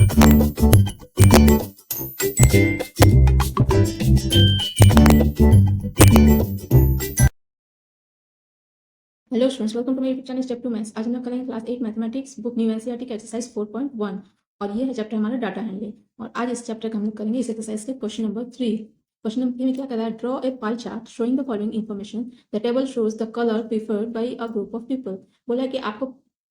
Hello students, welcome to my YouTube channel step to maths. आज हम लोग करेंगे class 8 mathematics book new NCERT का एक्सरसाइज 4.1 और ये है चैप्टर हमारा डाटा हैंडलिंग। और आज इस चैप्टर का हम लोग करेंगे इस एक्सरसाइज के क्वेश्चन नंबर 3। क्वेश्चन नंबर 3 में क्या कर रहा है, draw a pie chart showing the following information. The table shows the colour preferred by a group of people. बोला है कि आपको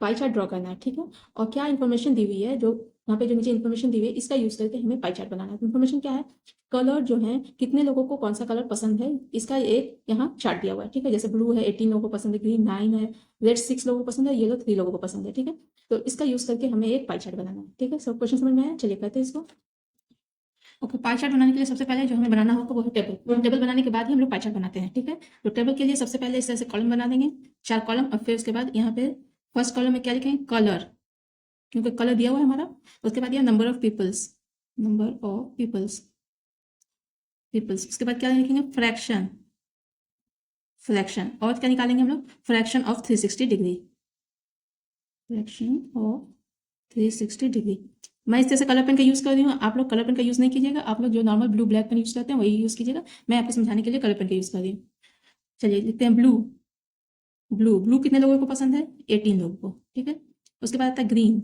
पाई चार्ट ड्रॉ करना है, ठीक है। और क्या इन्फॉर्मेशन दी हुई है, जो यहाँ पे जो नीचे इन्फॉर्मेशन दी हुई है, इसका यूज करके हमें पाई चार्ट बनाना है। इन्फॉर्मेशन क्या है, कलर जो है, कितने लोगों को कौन सा कलर पसंद है, इसका एक यहाँ चार्ट दिया हुआ है, ठीक है। जैसे ब्लू है 18 लोगों को पसंद है, ग्रीन 9 है, रेड 6 लोगों को पसंद है, येलो 3 लोगों को पसंद है, ठीक है। तो इसका यूज करके हमें एक पाई चार्ट बनाना है, ठीक है। सब क्वेश्चन समझ में आया, चलिए करते हैं इसको। ओके, पाई चार्ट बनाने के लिए सबसे पहले जो हमें बनाना होगा वो है टेबल। टेबल बनाने के बाद ही हम लोग पाई चार्ट बनाते हैं, ठीक है। तो टेबल के लिए सबसे पहले इस तरह से कॉलम बना देंगे, 4 कॉलम। और फिर उसके बाद यहाँ पे फर्स्ट कॉलम में क्या लिखेंगे, कलर, क्योंकि कलर दिया हुआ है हमारा। उसके बाद यहाँ number of peoples, number of peoples, peoples. उसके बाद क्या लिखेंगे, फ्रैक्शन, फ्रैक्शन। और क्या निकालेंगे हम लोग, fraction of 360 degree, fraction of 360 degree. मैं इस तरह से कलर पेन का यूज कर रही हूँ, आप लोग कलर पेन का यूज नहीं कीजिएगा, आप लोग जो normal blue black pen use करते हैं वही यूज कीजिएगा। मैं आपको समझाने के लिए कलर पेन का यूज कर रही हूँ। चलिए लिखते हैं ब्लू, ब्लू, ब्लू कितने लोगों को पसंद है, 18 लोगों को, ठीक है। उसके बाद आता है ग्रीन,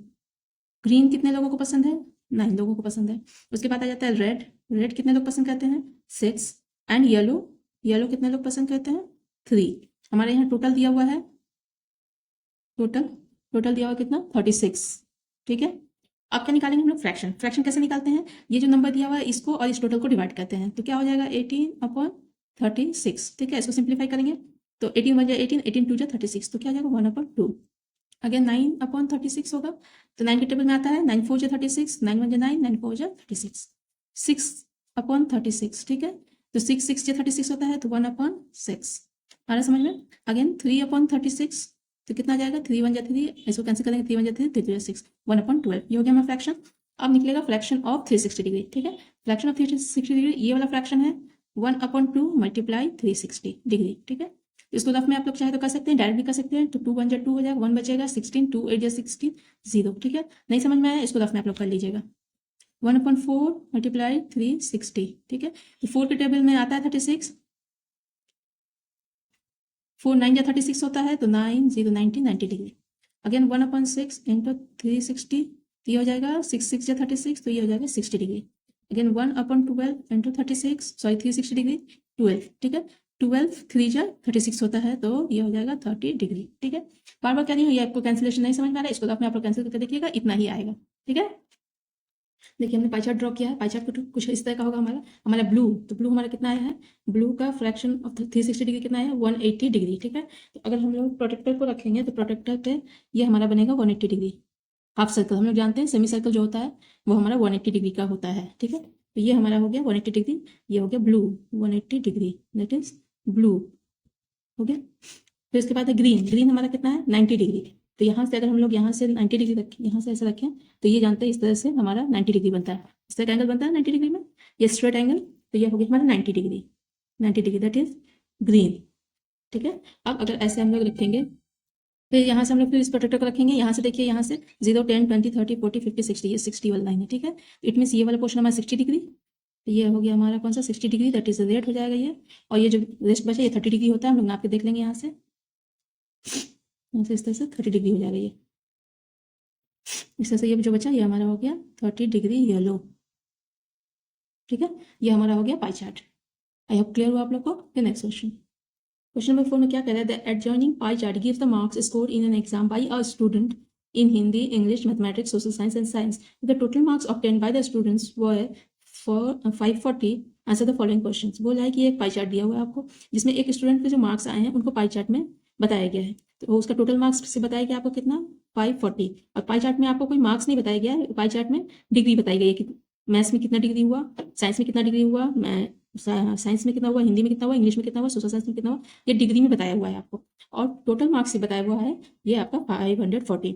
ग्रीन कितने लोगों को पसंद है, 9 लोगों को पसंद है। उसके बाद आ जाता है रेड, रेड कितने लोग पसंद करते हैं, 6। एंड येलो, येलो कितने लोग पसंद करते हैं, 3। हमारे यहाँ टोटल दिया हुआ है, टोटल, टोटल दिया हुआ कितना, 36, ठीक है। अब क्या निकालेंगे हम लोग, फ्रैक्शन। फ्रैक्शन कैसे निकालते हैं, ये जो नंबर दिया हुआ है इसको और इस टोटल को डिवाइड करते हैं, तो क्या हो जाएगा 18/36, ठीक है। इसको सिंप्लीफाई करेंगे तो 18 बन जाए 18, 18 2 जा 36, तो क्या हो जाएगा 1/2। अगेन 9/36 होगा, तो 9 के टेबल में आता है 9 4 जा 36, 9 1 जा 9, 9 4 जा 36, 6/36, ठीक है। तो 6 6 जा 36 होता है, तो 1/6 आ रहा समझ में। अगेन 3/36, तो कितना आ जाएगा, 3 1 जा 3, इसको कैंसिल करेंगे, 3 1 जा 3, 3 2 जा 6, 1/12। ये हो गया हमारा फ्रैक्शन। अब निकलेगा फ्रैक्शन ऑफ 360 डिग्री, ठीक है। फ्रैक्शन ऑफ 360 डिग्री ये वाला फ्रैक्शन है 1/2 मल्टीप्लाई 360 डिग्री, ठीक है। इसको रफ में आप लोग चाहे तो कर सकते हैं, डायरेक्ट भी कर सकते हैं। तो 2 1 जा 2 हो जाएगा, 1 बचेगा, 16, 2 8 जा 16, 0, ठीक है। नहीं समझ में आया, इसको रफ में आप लोग कर लीजिएगा। 1/4 मल्टीप्लाई 360, ठीक है। तो 4 के टेबल में आता है 36, 4 9 जा 36 होता है, तो 9 0 90 90 डिग्री। अगेन 1/6 इंटू 360, तो ये हो जाएगा 6 6 जा 36, तो ये हो जाएगा 60 degree. Again 1/12 into 36, sorry 360 degree, 12, ठीक है। 12 3 जा 36 होता है, तो ये हो जाएगा 30 डिग्री, ठीक है। बार बार कह रही हूँ, ये आपको कैंसिलेशन नहीं समझ में आ रहा है, इसको तो अपने आप लोग कैंसिल करके देखिएगा, इतना ही आएगा, ठीक है। देखिए हमने पाई चार्ट ड्रॉ किया है, पाई चार्ट कुछ इस तरह का होगा हमारा। हमारा ब्लू, तो ब्लू हमारा कितना आया है, ब्लू का फ्रैक्शन ऑफ 360 डिग्री कितना है, 180 डिग्री, ठीक है। तो अगर हम लोग प्रोटेक्टर को रखेंगे तो प्रोटेक्टर पे ये हमारा बनेगा 180 डिग्री। हाफ सर्कल हम लोग जानते हैं, सेमी सर्कल जो होता है वो हमारा 180 डिग्री का होता है, ठीक है। तो ये हमारा हो गया 180 डिग्री, ये हो गया blue 180 degree, that is blue, हो गया। फिर उसके बाद है ग्रीन, ग्रीन हमारा कितना है 90 डिग्री। तो यहाँ से अगर हम लोग यहाँ से 90 डिग्री रखें, यहाँ से ऐसे रखें, तो ये जानते हैं इस तरह से हमारा 90 डिग्री बनता है। इस तरह का एंगल बनता है 90 डिग्री में, ये स्ट्रेट एंगल, तो ये हो गया हमारा 90 degree, 90 degree, that is green, ठीक है। अब अगर ऐसे हम लोग रखेंगे, फिर यहाँ से हम लोग फिर इस प्रोटेक्टर को रखेंगे, यहाँ से देखिए, यहाँ से 0 10 20 30 40 50 60, ये 60 वाला लाइन है, ठीक है। इट मीन्स ये वाला पोर्शन हमारा 60 डिग्री, तो ये हो गया हमारा कौन सा 60 डिग्री, दैट इज रेड हो जाएगा ये। और ये जो रेस्ट बचा ये 30 डिग्री होता है, हम लोग नाप के देख लेंगे यहाँ से इस तरह से 30 डिग्री हो जाएगा ये। इस तरह से ये जो बचा ये हमारा हो गया 30 डिग्री येलो, ठीक है। ये हमारा हो गया पाई चार्ट। आई होप क्लियर हुआ आप लोग को। फिर नेक्स्ट क्वेश्चन, क्वेश्चन नंबर 4 में क्या कह रहा है, the adjoining pie chart gives the marks score in an exam by a student in Hindi, English, Mathematics, Social Science and Science. The total marks obtained by the students were for 540. Answer the following questions. बोला है कि एक pie chart दिया हुआ है आपको, जिसमें एक स्टूडेंट के जो मार्क्स आए हैं उनको पाई चार्ट में बताया गया है। तो उसका टोटल मार्क्स से बताया गया आपको कितना, 540। और पाई चार्ट में आपको कोई मार्क्स नहीं बताया गया है, पाई चार्ट में डिग्री बताई गई है कि मैथ्स में कितना डिग्री हुआ, साइंस में कितना डिग्री हुआ, साइंस में कितना हुआ, हिंदी में कितना हुआ, इंग्लिश में कितना हुआ, सोशल साइंस में कितना हुआ, ये डिग्री में बताया हुआ है आपको। और टोटल मार्क्स से बताया हुआ है ये आपका 540।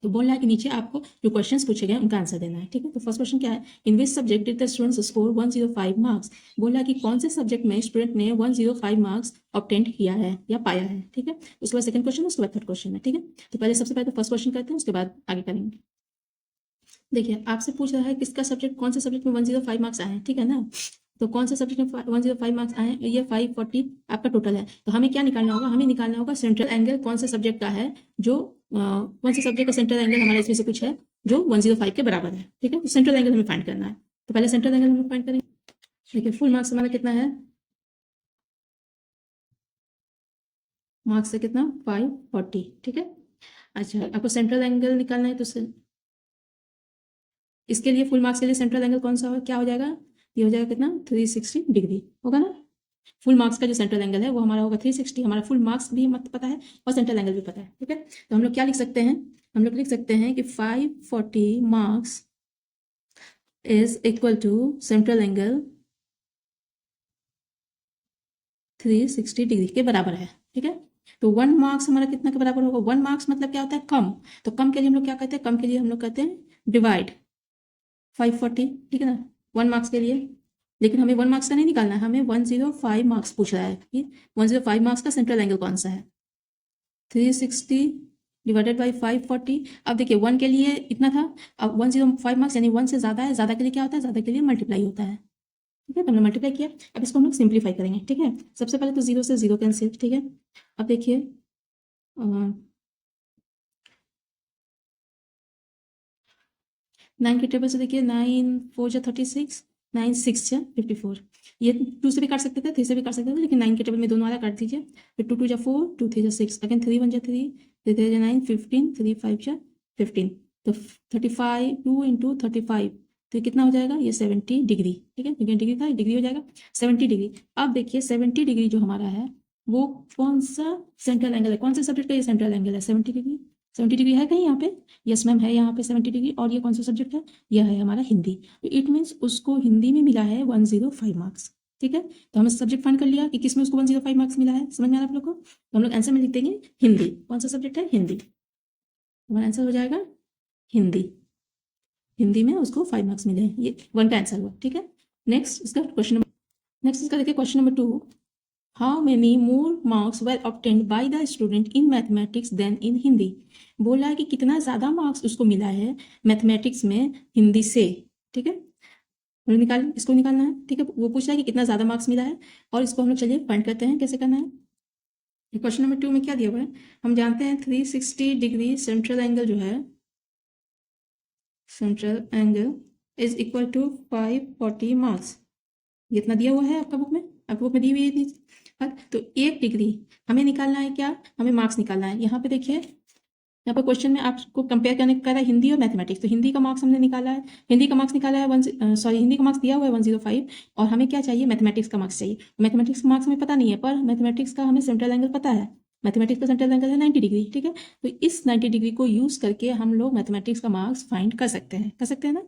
तो बोल रहा है कि नीचे आपको जो क्वेश्चंस पूछे गए उनका आंसर देना है, ठीक है। तो फर्स्ट क्वेश्चन क्या है, in which subject did the students score 105 marks. बोल रहा है कि कौन से सब्जेक्ट में स्टूडेंट ने 105 मार्क्स ऑब्टेन किया है या पाया है, ठीक है। उसके बाद सेकंड क्वेश्चन, उसके बाद थर्ड क्वेश्चन है, ठीक है। तो पहले सबसे पहले तो फर्स्ट क्वेश्चन करते हैं, उसके बाद आगे करेंगे। देखिए आपसे पूछ रहा है किसका सब्जेक्ट, कौन से सब्जेक्ट में 105 मार्क्स आए हैं, ठीक है ना। तो कौन से सब्जेक्ट में 105 मार्क्स आए हैं, ये 540 आपका टोटल है। तो हमें क्या निकालना होगा, हमें निकालना होगा सेंट्रल एंगल कौन से सब्जेक्ट का है, जो कौन से सब्जेक्ट का सेंट्रल एंगल हमारा इसमें से कुछ है जो 105 के बराबर है, ठीक है। तो सेंट्रल एंगल हमें फाइंड करना है। तो पहले सेंट्रल एंगल हम फाइंड करेंगे। देखिए फुल मार्क्स हमारा कितना है, मार्क्स है कितना 540, ठीक है। अच्छा आपको सेंट्रल एंगल निकालना है, तो इसके लिए फुल मार्क्स के लिए सेंट्रल एंगल कौन सा हो, क्या हो जाएगा, ये हो जाएगा कितना 360 डिग्री होगा ना। फुल मार्क्स का जो सेंट्रल एंगल है वो हमारा होगा 360। हमारा फुल मार्क्स भी मत पता है और सेंट्रल एंगल भी पता है, ठीक है। तो हम लोग क्या लिख सकते हैं, हम लोग लिख सकते हैं कि 540 marks is equal to central angle 360 degree के बराबर है, ठीक है। तो 1 मार्क्स हमारा कितना के बराबर होगा, 1 मार्क्स मतलब क्या होता है, कम। तो कम के लिए हम लोग क्या कहते हैं, कम के लिए हम लोग कहते हैं डिवाइड 540, ठीक है ना, 1 मार्क्स के लिए। लेकिन हमें 1 मार्क्स का नहीं निकालना है, हमें 105 मार्क्स पूछ रहा है कि 105 मार्क्स का सेंट्रल एंगल कौन सा है। 360 डिवाइडेड बाई 540। अब देखिए 1 के लिए इतना था, अब 105 मार्क्स यानी 1 से ज़्यादा है, ज़्यादा के लिए क्या होता है, ज़्यादा के लिए मल्टीप्लाई होता है, ठीक है। तो हमने मल्टीप्लाई किया। अब इसको हम लोग सिंप्लीफाई करेंगे, ठीक है। सबसे पहले तो 0 से 0 कैंसिल, ठीक है। अब देखिए 9 के टेबल से देखिए 9 4 जा 36, 9 6 जा 54। ये 2 से भी काट सकते थे, 3 से भी काट सकते थे, लेकिन 9 के टेबल में दोनों वाला काट दीजिए। फिर 2 2 जा 4, 2 3 जा 6, अगेन 3 1 जा 3, 3 3 जा 9, 15, 3 5 जा 15। तो 35 2 इंटू 35, तो ये कितना हो जाएगा, ये 70 डिग्री, ठीक है, क्योंकि डिग्री था, डिग्री हो जाएगा 70 डिग्री। अब देखिए 70 डिग्री जो हमारा है वो कौन सा सेंट्रल एंगल है, कौन से सब्जेक्ट का ये सेंट्रल एंगल है, 70 डिग्री। 70 डिग्री है कहीं यहाँ पे, यस मैम है यहाँ पे 70 डिग्री। और ये कौन सा सब्जेक्ट है, यह है हमारा हिंदी। तो इट मीन्स उसको हिंदी में मिला है 105 मार्क्स, ठीक है। तो हमने सब्जेक्ट फाइंड कर लिया कि किसमें उसको 105 मार्क्स मिला है, समझ में आ रहा है आप लोग को। तो हम लोग आंसर में लिख देंगे हिंदी, कौन सा सब्जेक्ट है, हिंदी। हमारा आंसर हो जाएगा हिंदी, हिंदी में उसको 5 मार्क्स मिले हैं, ये 1 का आंसर हुआ, ठीक है। नेक्स्ट इसका क्वेश्चन नंबर, नेक्स्ट इसका देखिए question number 2। How many more marks were obtained by the student in mathematics than in Hindi? बोला है कि कितना ज़्यादा मार्क्स उसको मिला है मैथमेटिक्स में हिंदी से, ठीक है। निकाल, इसको निकालना है, ठीक है। वो पूछ रहा है कि कितना ज़्यादा मार्क्स मिला है, और इसको हम लोग चलिए फाइंड करते हैं कैसे करना है। क्वेश्चन नंबर 2 में क्या दिया हुआ है, हम जानते हैं 360 डिग्री सेंट्रल एंगल जो है, central angle is equal to 540 marks. ये इतना दिया हुआ है आपका बुक में, आपकी बुक में दी हुई है इतनी। तो 1 डिग्री हमें निकालना है, क्या हमें मार्क्स निकालना है। यहाँ पे देखिए, यहाँ पर क्वेश्चन में आपको कंपेयर करने का है हिंदी और मैथमेटिक्स। तो हिंदी का मार्क्स हमने निकाला है, हिंदी का मार्क्स निकाला है हिंदी का मार्क्स दिया हुआ है 105, और हमें क्या चाहिए, मैथमेटिक्स का मार्क्स चाहिए। मैथमेटिक्स का मार्क्स हमें पता नहीं है, पर मैथमेटिक्स का हमें सेंट्रल एंगल पता है। मैथमेटिक्स का सेंट्रल एंगल है 90 डिग्री, ठीक है। तो इस 90 डिग्री को यूज करके हम लोग मैथमेटिक्स का मार्क्स फाइंड कर सकते हैं, ना।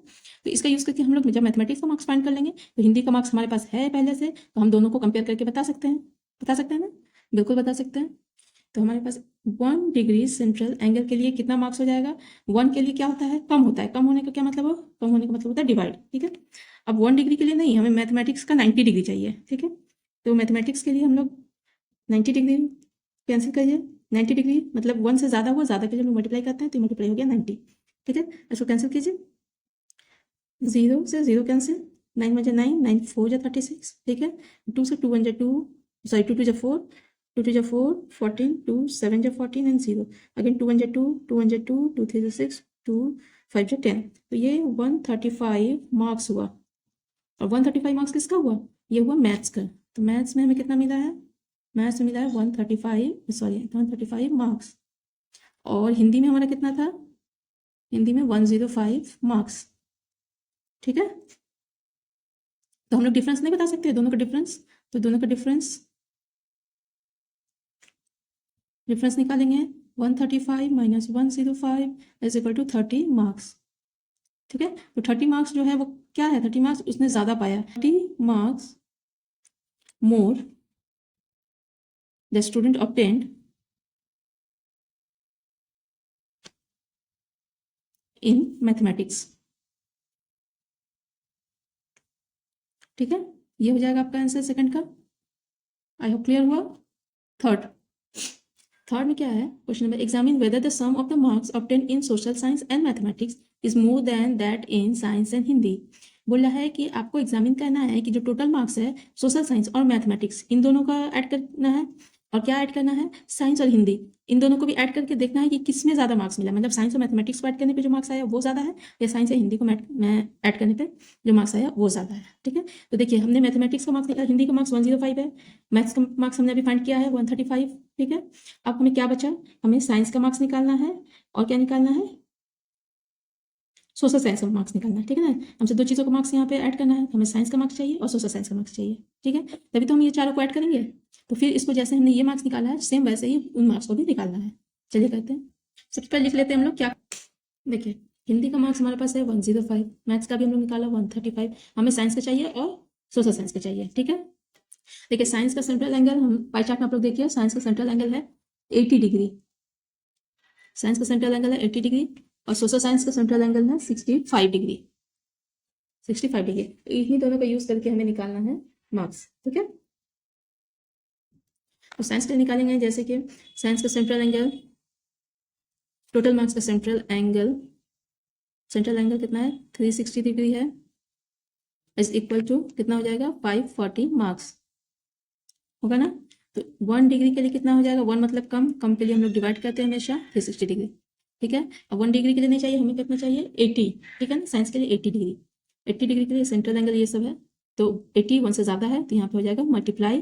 तो इसका यूज करके हम लोग जब मैथमेटिक्स का मार्क्स फाइंड कर लेंगे, तो हिंदी का मार्क्स हमारे पास है पहले से, तो हम दोनों को कंपेयर करके बता सकते हैं ना, बिल्कुल बता सकते हैं। तो हमारे पास 1 डिग्री सेंट्रल एंगल के लिए कितना मार्क्स हो जाएगा, 1 के लिए क्या होता है, कम होता है। कम होने का क्या मतलब हो, कम होने का मतलब होता है डिवाइड, ठीक है। अब 1 डिग्री के लिए नहीं, हमें मैथमेटिक्स का 90 डिग्री चाहिए, ठीक है। तो मैथमेटिक्स के लिए हम लोग 90 डिग्री कैंसिल करिए। 90 डिग्री मतलब 1 से ज़्यादा हुआ, ज़्यादा के लिए हम लोग मल्टीप्लाई करते हैं, तो मल्टीप्लाई हो गया 90, ठीक है। इसको कैंसिल कीजिए, 0 से 0 कैंसिल, 9 1 जा 9, 9 4 जा 36, ठीक है। 2 से 2 1 जा 2, सॉरी 2 2 जा 4, 2 2 जा 4, 14, 2 7 जा 14 एंड 0, अगेन 2 1 जा 2, 2 1 जा 2, 2 3 जा 6, 2 5 जा 10। तो ये 135 मार्क्स हुआ। और 135 मार्क्स किसका हुआ, ये हुआ मैथ्स का। तो मैथ्स में हमें कितना मिला है, मैथ्स में मिला है 135 मार्क्स। और हिंदी में हमारा कितना था, हिंदी में 105 मार्क्स, ठीक है। तो हम लोग डिफरेंस नहीं बता सकते दोनों का डिफरेंस, तो दोनों का डिफरेंस निकालेंगे। 135 minus 105 is equal to 30 marks, ठीक है। तो 30 मार्क्स जो है वो क्या है, 30 मार्क्स उसने ज्यादा पाया, 30 marks more the student obtained in mathematics, ठीक है। ये हो जाएगा आपका आंसर सेकंड का। आई होप क्लियर हुआ। थर्ड में क्या है, question number, examine whether the sum of the marks obtain in social science and mathematics is more than that in science and Hindi. बोल रहा है कि आपको एग्जामिन करना है कि जो टोटल मार्क्स है सोशल साइंस और मैथमेटिक्स इन दोनों का ऐड करना है, और क्या ऐड करना है, साइंस और हिंदी इन दोनों को भी ऐड करके देखना है कि किसमें ज़्यादा मार्क्स मिला, मतलब साइंस और मैथमेटिक्स को ऐड करने पे जो मार्क्स आया वो ज़्यादा है, या साइंस या हिंदी को ऐड करने पे जो मार्क्स आया वो ज़्यादा है। ठीक है, तो देखिए हमने मैथमेटिक्स का मार्क्स निकाला, हिंदी का मार्क्स 105 है, मैथ्स का मार्क्स हमने अभी फाइंड किया है 135। ठीक है, अब हमें क्या बचा, हमें साइंस का मार्क्स निकालना है और क्या निकालना है, सोशल साइंस का मार्क्स निकालना है। ठीक है ना, हमसे दो चीज़ों का मार्क्स यहाँ पे ऐड करना है, हमें साइंस का मार्क्स चाहिए और सोशल साइंस का मार्क्स चाहिए। ठीक है, तभी तो हम ये चारों को ऐड करेंगे। तो फिर इसको जैसे हमने ये मार्क्स निकाला है सेम वैसे ही उन मार्क्स को भी निकालना है। चलिए करते हैं, सबसे पहले लिख लेते हैं हम लोग क्या। देखिए हिंदी का मार्क्स हमारे पास है 105, मैथ्स का भी हम लोग निकाला 135, हमें साइंस का चाहिए और सोशल साइंस का चाहिए। ठीक है, देखिए साइंस का सेंट्रल एंगल, हम पाई चार्ट में आप लोग देखिए, साइंस का सेंट्रल एंगल है 80 डिग्री, साइंस का सेंट्रल एंगल है 80 डिग्री, और सोशल साइंस का सेंट्रल एंगल है 65 डिग्री, 65 डिग्री। इन्हीं दोनों का यूज करके हमें निकालना है मार्क्स। ठीक है, तो साइंस का निकालेंगे, जैसे कि साइंस का सेंट्रल एंगल, टोटल मार्क्स का सेंट्रल एंगल कितना है 360 डिग्री है, इज इक्वल टू कितना हो जाएगा 540 मार्क्स होगा ना। तो 1 डिग्री के लिए कितना हो जाएगा, 1 मतलब कम, कम के लिए हम लोग डिवाइड करते हैं हमेशा 360 डिग्री। ठीक है, अब 1 डिग्री के लिए नहीं चाहिए, हमें कितना चाहिए 80। ठीक है ना, साइंस के लिए 80 डिग्री, 80 डिग्री के लिए सेंट्रल एंगल ये सब है, तो 80 1 से ज़्यादा है तो यहाँ पे हो जाएगा मल्टीप्लाई।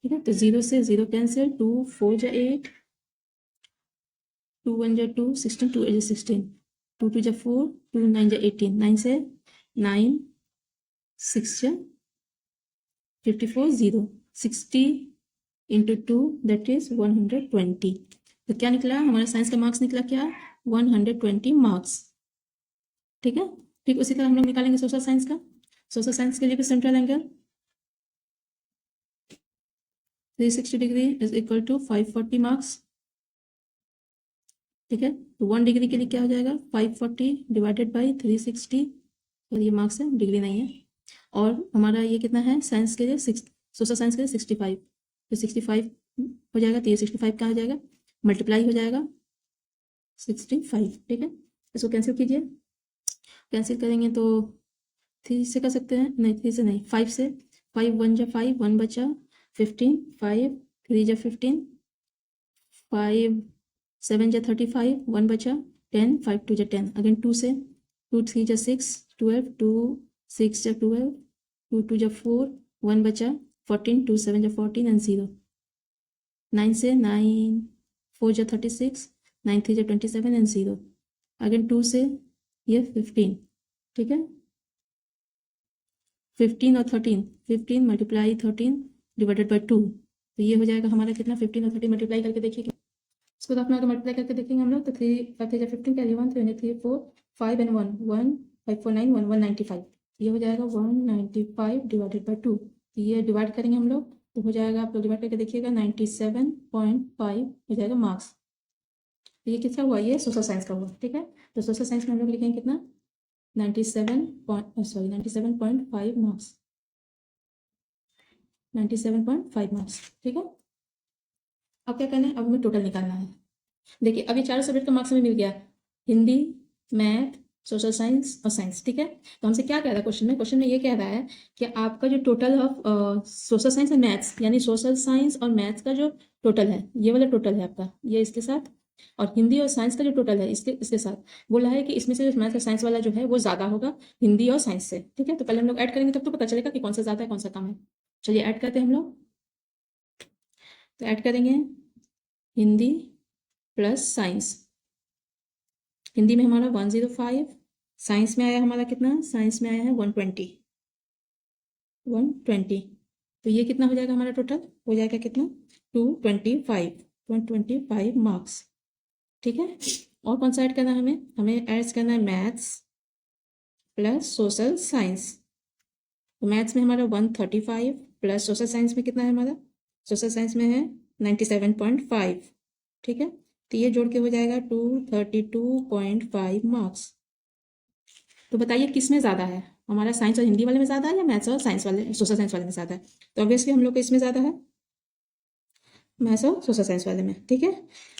ठीक है, तो 0 से 0 कैंसिल, 2 4 जा 8, 2 1 जा 2, 16, 2 8 जा 16, 2 2 जा 4, 2 9 जा 18, 9 से 9, 6 जा 54, 0, 60 इंटू 2 दैट इज 120। तो क्या निकला हमारा साइंस का मार्क्स निकला क्या 120 मार्क्स। ठीक है, ठीक उसी तरह हम लोग निकालेंगे सोशल साइंस का, सोशल साइंस के लिए भी central angle 360 degree is equal to 540 marks. ठीक है, तो 1 डिग्री के लिए क्या हो जाएगा 540 डिवाइडेड बाई 360, और ये मार्क्स है डिग्री नहीं है, और हमारा ये कितना है साइंस के लिए सोशल साइंस के लिए 65, तो 65 हो जाएगा, तो ये 65 क्या हो जाएगा मल्टीप्लाई हो जाएगा 65। ठीक है, इसको कैंसिल कीजिए, कैंसिल करेंगे तो 3 से कर सकते हैं, नहीं 3 से नहीं 5 से, 5 1 जा 5, 1 बचा 15, 5 3 जा 15, 5 7 जा 35, 1 बचा 10, 5 2 जा 10, अगेन 2 से, 2 3 जा 6 12, 2 6 जा 12, 2 2 जा 4, 1 बचा 14, 2 7 जा 14 एंड 0, 9 से 9 4 जा 36, 9 3 जा 27 एंड 0, अगेन 2 से ये 15। ठीक है, 15 और 13, 15 मल्टीप्लाई 13 डिवाइडेड बाई 2, तो ये हो जाएगा हमारा कितना 15 और 13 मल्टीप्लाई करके देखिए, इसको तो अपना मल्टीप्लाई करके देखेंगे हम लोग, तो 3 5 3 15 कैरी 1 3 3 4 5 एंड 1 1 5 4 9 1 195, ये हो जाएगा 195 डिवाइडेड बाई 2, तो ये डिवाइड करेंगे हम लोग तो हो जाएगा, आप लोग डिवाइड करके देखिएगा 97.5 हो जाएगा मार्क्स। तो ये किसका हुआ, ये सोशल साइंस का हुआ। ठीक है, तो सोशल साइंस में हम लोग लिखेंगे कितना 97.5 मार्क्स, 97.5 मार्क्स। ठीक है, अब क्या करना है, अब हमें टोटल निकालना है। देखिए अब ये चारों सब्जेक्ट का मार्क्स हमें मिल गया, हिंदी, मैथ, सोशल साइंस और साइंस। ठीक है, तो हमसे क्या कह रहा है क्वेश्चन में ये कह रहा है कि आपका जो total of social science and maths, यानी सोशल साइंस और मैथ्स का जो टोटल है, ये वाला टोटल है आपका, ये इसके साथ, और हिंदी और साइंस का जो टोटल है इसके साथ, बोला है कि इसमें से मैथ्स और साइंस वाला जो है वो ज़्यादा होगा हिंदी और साइंस से। ठीक है, तो पहले हम लोग ऐड करेंगे तब तो पता चलेगा कि कौन सा ज़्यादा है कौन सा कम है। चलिए ऐड करते हैं हम लोग, तो ऐड करेंगे हिंदी प्लस साइंस, हिंदी में हमारा 105, साइंस में आया हमारा कितना, साइंस में आया है 120, तो ये कितना हो जाएगा हमारा टोटल, हो जाएगा कितना 225 मार्क्स। ठीक है, और कौन सा ऐड करना है हमें ऐड करना है मैथ्स प्लस सोशल साइंस, तो मैथ्स में हमारा 135 प्लस सोशल साइंस में कितना है हमारा, सोशल साइंस में है 97.5। ठीक है, तो ये जोड़ के हो जाएगा 232.5 मार्क्स। तो बताइए किस में ज़्यादा है, हमारा साइंस और हिंदी वाले में ज़्यादा है या मैथ्स और साइंस वाले सोशल साइंस वाले में ज़्यादा है, तो ऑब्वियसली हम लोग को इसमें ज़्यादा है। मैथ्स और सोशल साइंस वाले में, ठीक है।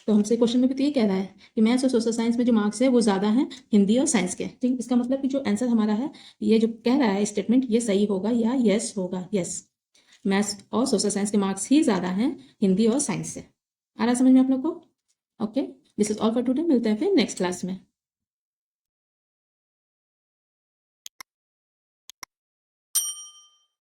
तो हमसे क्वेश्चन में भी तो ये कह रहा है कि मैथ्स और सोशल साइंस में जो मार्क्स है वो ज़्यादा हैं हिंदी और साइंस के, ठीक। इसका मतलब कि जो आंसर हमारा है, ये जो कह रहा है स्टेटमेंट, ये सही होगा या यस होगा, यस। मैथ्स और सोशल साइंस के मार्क्स ही ज़्यादा हैं हिंदी और साइंस से। आ रहा है समझ में आप लोग को? Okay, this is all for today. मिलते हैं फिर नेक्स्ट क्लास में।